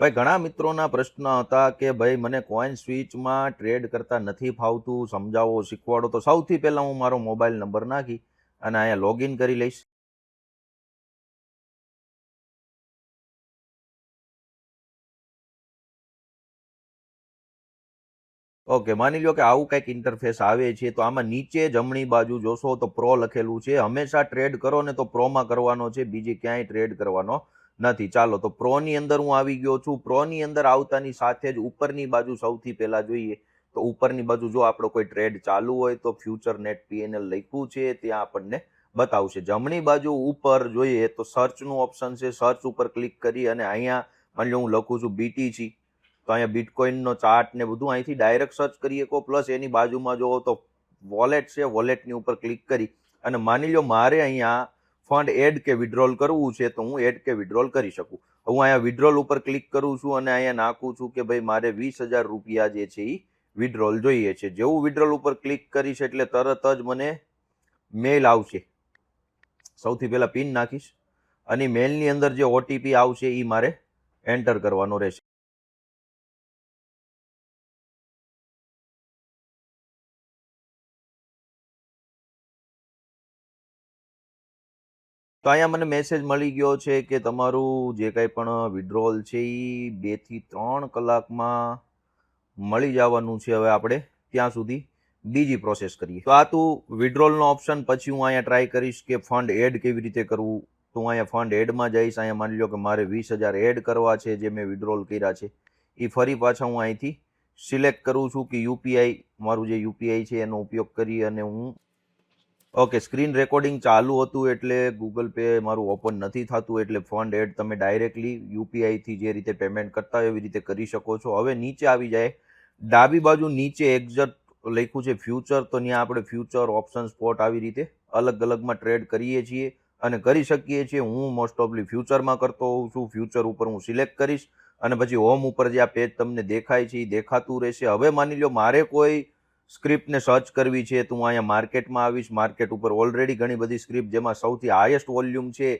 ભાઈ ઘણા મિત્રોના પ્રશ્ન હતા કે ભાઈ મને કોઈન સ્વિચમાં ટ્રેડ કરતા નથી ફાવતું, સમજાવો, શીખવાડો. તો સૌથી પહેલા હું મારો મોબાઈલ નંબર નાખી અને અહીંયા લોગિન કરી લઈશ. ઓકે, માની લો કે આવું કંઈક ઇન્ટરફેસ આવે છે. તો આમાં નીચે જમણી બાજુ જોશો તો પ્રો લખેલું છે. હંમેશા ટ્રેડ કરો ને તો પ્રોમાં કરવાનો છે, બીજે ક્યાંય ટ્રેડ કરવાનો નથી. ચાલો, તો પ્રોની અંદર હું આવી ગયો છું. પ્રોની અંદર આવતાની સાથે જ ઉપરની બાજુ સૌથી પહેલા જોઈએ તો ઉપરની બાજુ જો આપણો કોઈ ટ્રેડ ચાલુ હોય તો ફ્યુચર નેટ પીએનએલ લખ્યું છે ત્યાં આપણને બતાવશે. જમણી બાજુ ઉપર જોઈએ તો સર્ચનું ઓપ્શન છે. સર્ચ ઉપર ક્લિક કરી અને અહીંયા માની લો હું લખું છું BTC, તો અહીંયા બિટકોઇનનો ચાર્ટ ને બધું અહીંથી ડાયરેક્ટ સર્ચ કરી શકો. પ્લસ એની બાજુમાં જોવો તો વોલેટ છે, વોલેટની ઉપર ક્લિક કરી અને માની લો મારે અહીંયા ફંડ એડ કે વિડ્રોલ કરવું છે તો હું એડ કે વિડ્રોલ કરી શકું. હું અહીંયા વિડ્રોલ ઉપર ક્લિક કરું છું અને અહીંયા નાખું છું કે ભાઈ મારે 20,000 રૂપિયા જે છે એ વિડ્રોલ જોઈએ છે. જેવું વિડ્રોલ ઉપર ક્લિક કરીશ એટલે તરત જ મને મેલ આવશે. સૌથી પહેલા પિન નાખીશ અને મેલની અંદર જે OTP આવશે એ મારે એન્ટર કરવાનો રહેશે. તો અહીંયા મને મેસેજ મળી ગયો છે કે તમારું જે કંઈ પણ વિડ્રોલ છે એ 2 થી 3 કલાકમાં મળી જવાનું છે. હવે આપણે ત્યાં સુધી બીજી પ્રોસેસ કરીએ. તો આ તું વિડ્રોલનો ઓપ્શન, પછી હું અહીંયા ટ્રાય કરીશ કે ફંડ એડ કેવી રીતે કરવું. તો હું અહીંયા ફંડ એડમાં જઈશ. અહીંયા માની લો કે મારે 20,000 એડ કરવા છે જે મેં વિડ્રોલ કર્યા છે. એ ફરી પાછા હું અહીંથી સિલેક્ટ કરું છું કે યુપીઆઈ, મારું જે યુપીઆઈ છે એનો ઉપયોગ કરી અને હું ઓકે, સ્ક્રીન રેકોર્ડિંગ ચાલુ હતું એટલે ગૂગલ પે મારું ઓપન નથી થતું, એટલે ફંડ એડ તમે ડાયરેક્ટલી યુપીઆઈથી જે રીતે પેમેન્ટ કરતા હોય એવી રીતે કરી શકો છો. હવે નીચે આવી જાય, ડાબી બાજુ નીચે એક્ઝેક્ટ લખ્યું છે ફ્યુચર, તો ત્યાં આપણે ફ્યુચર, ઓપ્શન, સ્પોટ આવી રીતે અલગ અલગમાં ટ્રેડ કરીએ છીએ અને કરી શકીએ છીએ. હું મોસ્ટ ઓફલી ફ્યુચરમાં કરતો હોઉં છું. ફ્યુચર ઉપર હું સિલેક્ટ કરીશ અને પછી હોમ ઉપર જે આ પેજ તમને દેખાય છે એ દેખાતું રહેશે. હવે માની લો મારે કોઈ સ્ક્રિપ્ટને સર્ચ કરવી છે તો હું અહીંયા માર્કેટમાં આવીશ. માર્કેટ ઉપર ઓલરેડી ઘણી બધી સ્ક્રિપ્ટ, જેમાં સૌથી હાઈએસ્ટ વોલ્યુમ છે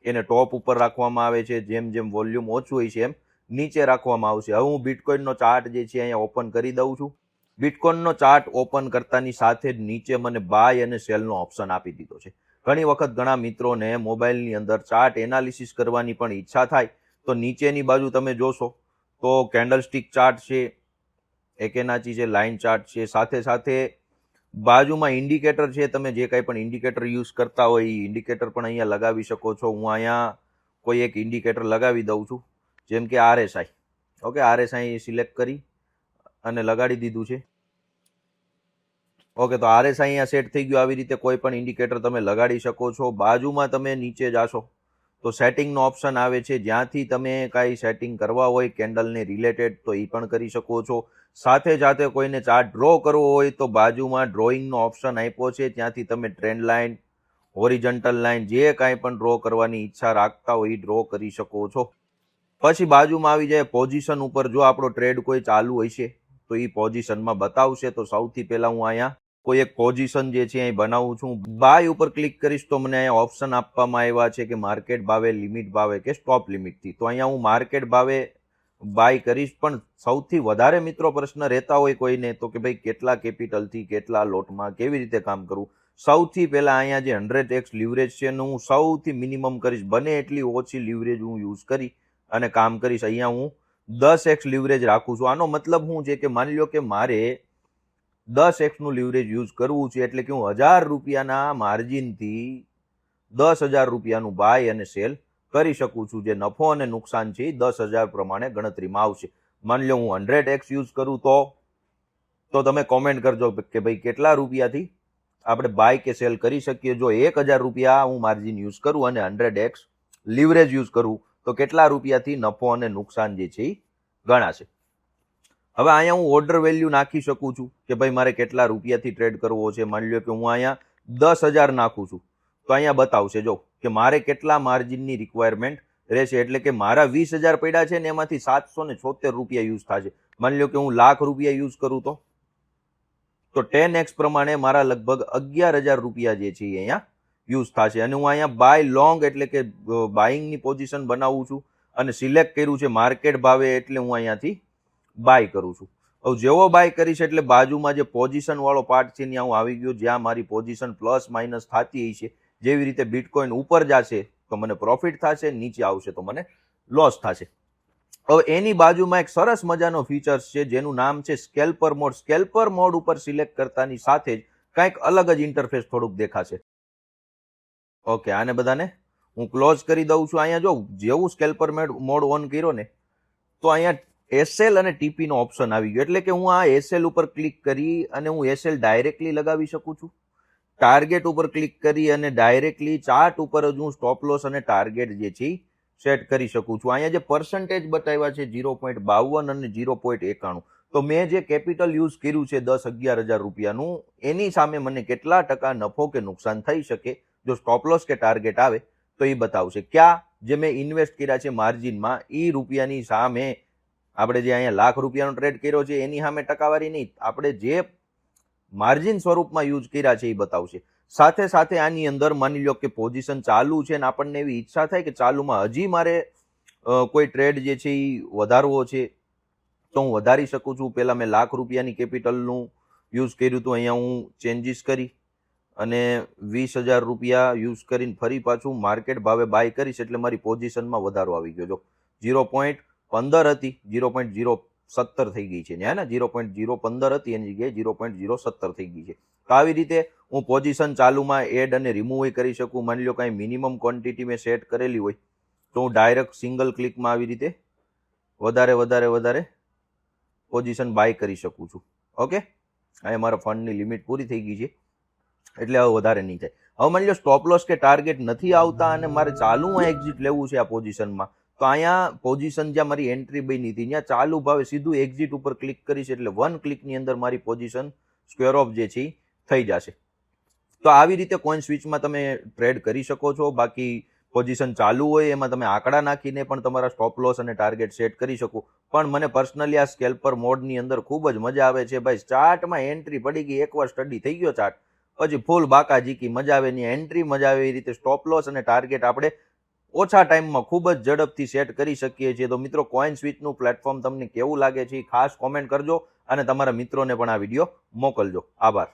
એને ટોપ ઉપર રાખવામાં આવે છે. જેમ જેમ વોલ્યુમ ઓછું હોય છે એમ નીચે રાખવામાં આવશે. હવે હું બિટકોઇનનો ચાર્ટ જે છે અહીંયા ઓપન કરી દઉં છું. બિટકોઇનનો ચાર્ટ ઓપન કરતાની સાથે જ નીચે મને બાય અને સેલનો ઓપ્શન આપી દીધો છે. ઘણી વખત ઘણા મિત્રોને મોબાઈલની અંદર ચાર્ટ એનાલિસિસ કરવાની પણ ઈચ્છા થાય તો નીચેની બાજુ તમે જોશો તો કેન્ડલસ્ટિક ચાર્ટ છે, એકેનાચી છે, લાઇન ચાર્ટ છે, સાથે સાથે બાજુમાં ઇન્ડિકેટર છે. તમે જે કંઈ પણ ઇન્ડિકેટર યુઝ કરતા હોય એ ઇન્ડિકેટર પણ અહીંયા લગાવી શકો છો. હું અહીંયા કોઈ એક ઇન્ડિકેટર લગાવી દઉં છું, જેમ કે RSI. ઓકે, RSI સિલેક્ટ કરી અને લગાડી દીધું છે. ઓકે, તો RSI અહીંયા સેટ થઈ ગયું. આવી રીતે કોઈ પણ ઇન્ડિકેટર તમે લગાડી શકો છો. બાજુમાં તમે નીચે જાશો તો સેટિંગનો ઓપ્શન આવે છે, જ્યાંથી તમે કાંઈ સેટિંગ કરવા હોય કેન્ડલને રિલેટેડ તો એ પણ કરી શકો છો. સાથે સાથે કોઈને ચાર્ટ ડ્રો કરવો હોય તો બાજુમાં ડ્રોઈંગનો ઓપ્શન આપ્યો છે, ત્યાંથી તમે ટ્રેન્ડ લાઇન, હોરિઝોન્ટલ લાઇન જે કાંઈ પણ ડ્રો કરવાની ઈચ્છા રાખતા હોય એ ડ્રો કરી શકો છો. પછી બાજુમાં આવી જાય પોઝિશન ઉપર. જો આપણો ટ્રેડ કોઈ ચાલુ હશે તો એ પોઝિશનમાં બતાવશે. તો સૌથી પહેલા હું અહીંયા કોઈ એક પોઝિશન જે છે અહીં બનાવું છું. બાય ઉપર ક્લિક કરીશ તો મને અહીંયા ઓપ્શન આપવામાં આવ્યા છે કે માર્કેટ ભાવે, લિમિટ ભાવે કે સ્ટોપ લિમિટથી. તો અહીંયા હું માર્કેટ ભાવે બાય કરીશ. પણ સૌથી વધારે મિત્રો પ્રશ્ન રહેતા હોય કોઈને તો કે ભાઈ કેટલા કેપિટલથી કેટલા લોટમાં કેવી રીતે કામ કરવું. સૌથી પહેલા અહીંયા જે 100x લિવરેજ છે એનું હું સૌથી મિનિમમ કરીશ. બને એટલી ઓછી લિવરેજ હું યુઝ કરી અને કામ કરીશ. અહીંયા હું 10x લિવરેજ રાખું છું. આનો મતલબ શું છે કે માની લો કે મારે 10x નું લિવરેજ યુઝ કરવું છે, એટલે કે હું 1000 રૂપિયાના માર્જિનથી 10,000 રૂપિયાનું બાય અને સેલ કરી શકું છું. જે નફો અને નુકસાન છે એ 10,000 પ્રમાણે ગણતરીમાં આવશે. માની લો હું 100x યુઝ કરું તો તમે કોમેન્ટ કરજો કે ભાઈ કેટલા રૂપિયાથી આપણે બાય કે સેલ કરી શકીએ. જો 1,000 રૂપિયા હું માર્જિન યુઝ કરું અને 100x લિવરેજ યુઝ કરું તો કેટલા રૂપિયાથી નફો અને નુકસાન જે છે એ ગણાશે. હવે અહીંયા હું ઓર્ડર વેલ્યુ નાખી શકું છું કે ભાઈ મારે કેટલા રૂપિયાથી ટ્રેડ કરવો છે. માની લો કે હું અહીંયા 10,000 નાખું છું તો અહીંયા બતાવશે જો કે મારે કેટલા માર્જિનની રિક્વાયરમેન્ટ રહેશે. એટલે કે મારા 20,000 પડ્યા છે ને એમાંથી 776 રૂપિયા યુઝ થશે. માની લો કે હું લાખ રૂપિયા યુઝ કરું તો 10x પ્રમાણે મારા લગભગ 11,000 રૂપિયા જે છે અહીંયા યુઝ થશે. અને હું અહીંયા બાય લોંગ એટલે કે બાઇંગની પોઝિશન બનાવું છું અને સિલેક્ટ કર્યું છે માર્કેટ ભાવે, એટલે હું અહીંયાથી બાય કરું છું. હવે જેવો બાય કરીશ એટલે બાજુમાં જે પોઝિશન વાળો પાર્ટ છે ત્યાં હું આવી ગયો, જ્યાં મારી પોઝિશન પ્લસ માઇનસ થતી છે. જેવી રીતે બિટકોઇન ઉપર જશે તો મને પ્રોફિટ થશે, નીચે આવશે તો મને લોસ થશે. હવે એની બાજુમાં એક સરસ મજાનો ફીચર્સ છે જેનું નામ છે સ્કેલ્પર મોડ. સ્કેલ્પર મોડ ઉપર સિલેક્ટ કરતાની સાથે જ કંઈક અલગ જ ઇન્ટરફેસ થોડુંક દેખાશે. ઓકે, આને બધાને હું ક્લોઝ કરી દઉં છું. અહીંયા જો જેવું સ્કેલ્પર મોડ ઓન કર્યો ને તો અહીંયા એસએલ અને ટીપી નો ઓપ્શન આવી ગયો, એટલે કે હું આ એસએલ ઉપર ક્લિક કરી અને હું એસએલ ડાયરેક્ટલી લગાવી શકું છું. ટાર્ગેટ ઉપર ક્લિક કરી અને ડાયરેક્ટલી ચાર્ટ ઉપર જ હું સ્ટોપ લોસ અને ટાર્ગેટ જે છે સેટ કરી શકું છું. અહીંયા જે પર્સન્ટેજ બતાવ્યા છે 0.52 અને 0.91, તો મેં જે કેપિટલ યુઝ કર્યું છે 10-11 હજાર રૂપિયાનું, એની સામે મને કેટલા ટકા નફો કે નુકસાન થઈ શકે જો સ્ટોપ લોસ કે ટાર્ગેટ આવે તો એ બતાવશે. ક્યાં જે મેં ઇન્વેસ્ટ કર્યા છે માર્જિનમાં એ રૂપિયાની સામે આપણે જે અહીંયા લાખ રૂપિયાનો ટ્રેડ કર્યો છે એની સામે ટકાવારી નહીં, આપણે જે માર્જિન સ્વરૂપમાં યુઝ કર્યા છે એ બતાવશે. સાથે સાથે આની અંદર માની લો કે પોઝિશન ચાલુ છે ને આપણને એવી ઈચ્છા થાય કે ચાલુમાં હજી મારે કોઈ ટ્રેડ જે છે એ વધારવો છે તો હું વધારી શકું છું. પહેલાં મેં લાખ રૂપિયાની કેપિટલનું યુઝ કર્યું હતું, અહીંયા હું ચેન્જીસ કરી અને 20,000 રૂપિયા યુઝ કરીને ફરી પાછું માર્કેટ ભાવે બાય કરીશ એટલે મારી પોઝિશનમાં વધારો આવી ગયો. જો 0.15 હતી 0.017 થઈ ગઈ છે, ને 0.015 હતી એની જગ્યાએ 0.017 થઈ ગઈ છે. તો આવી રીતે હું પોઝિશન ચાલુમાં એડ અને રિમૂવ કરી શકું. માની લો કાંઈ મિનિમમ ક્વોન્ટિટી મેં સેટ કરેલી હોય તો હું ડાયરેક્ટ સિંગલ ક્લિકમાં આવી રીતે વધારે પોઝિશન બાય કરી શકું છું. ઓકે, અહીંયા મારા ફંડની લિમિટ પૂરી થઈ ગઈ છે એટલે હવે વધારે નહીં થાય. હવે માની લો સ્ટોપ લોસ કે ટાર્ગેટ નથી આવતા અને મારે ચાલુમાં એક્ઝિટ લેવું છે આ પોઝિશનમાં, તો અહીંયા પોઝિશન જ્યાં મારી એન્ટ્રી બની હતી ત્યાં ચાલુ ભાવે સીધું એક્ઝિટ ઉપર ક્લિક કરીશ એટલે 1 ક્લિકની અંદર મારી પોઝિશન સ્ક્વેર ઓફ જે છે થઈ જશે. તો આવી રીતે કોઈન સ્વિચમાં તમે ટ્રેડ કરી શકો છો. બાકી પોઝિશન ચાલુ હોય એમાં તમે આંકડા નાખીને પણ તમારા સ્ટોપ લોસ અને ટાર્ગેટ સેટ કરી શકો. પણ મને પર્સનલી આ સ્કેલ્પર મોડની અંદર ખૂબ જ મજા આવે છે. ભાઈ ચાર્ટમાં એન્ટ્રી પડી ગઈ, એકવાર સ્ટડી થઈ ગયો ચાર્ટ પછી ફૂલ બાકા જીકી મજા આવે ની એન્ટ્રી મજા આવે એ રીતે સ્ટોપ લોસ અને ટાર્ગેટ આપણે ઓછા ટાઈમમાં ખૂબ જ ઝડપથી સેટ કરી શકીએ છીએ. તો મિત્રો, કોઈન સ્વિચનું પ્લેટફોર્મ તમને કેવું લાગે છે ખાસ કોમેન્ટ કરજો અને તમારા મિત્રોને પણ આ વિડીયો મોકલજો. આભાર.